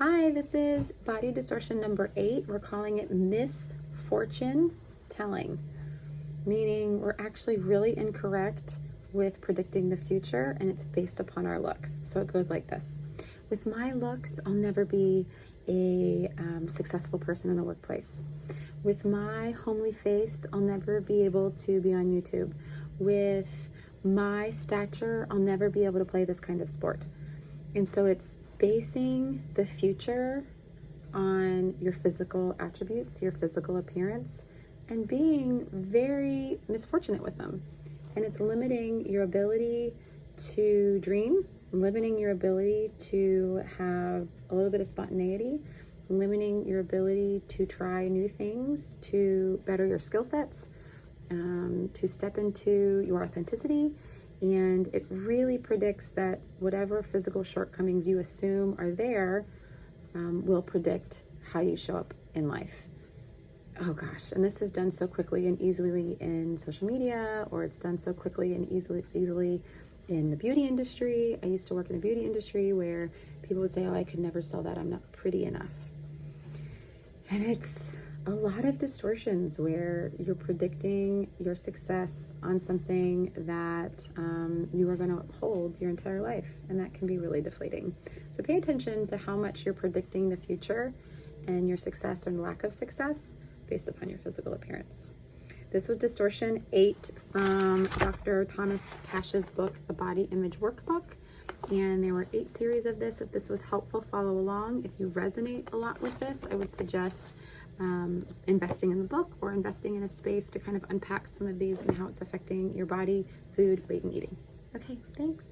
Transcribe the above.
Hi, this is body distortion number 8. We're calling it misfortune telling, meaning we're actually really incorrect with predicting the future, and it's based upon our looks. So it goes like this. With my looks, I'll never be a successful person in the workplace. With my homely face, I'll never be able to be on YouTube. With my stature, I'll never be able to play this kind of sport. And so it's basing the future on your physical attributes, your physical appearance, and being very misfortunate with them. And it's limiting your ability to dream, limiting your ability to have a little bit of spontaneity, limiting your ability to try new things, to better your skill sets, to step into your authenticity. And it really predicts that whatever physical shortcomings you assume are there will predict how you show up in life. Oh gosh, and this is done so quickly and easily in social media, or it's done so quickly and easily in the beauty industry. I used to work in the beauty industry where people would say, oh, I could never sell that, I'm not pretty enough. And it's a lot of distortions where you're predicting your success on something that you are going to hold your entire life, and that can be really deflating. So pay attention to how much you're predicting the future and your success or lack of success based upon your physical appearance. This was Distortion 8 from Dr. Thomas Cash's book, The Body Image Workbook. And there were 8 series of this. If this was helpful, follow along. If you resonate a lot with this, I would suggest investing in the book or investing in a space to kind of unpack some of these and how it's affecting your body, food, weight, and eating. Okay, thanks.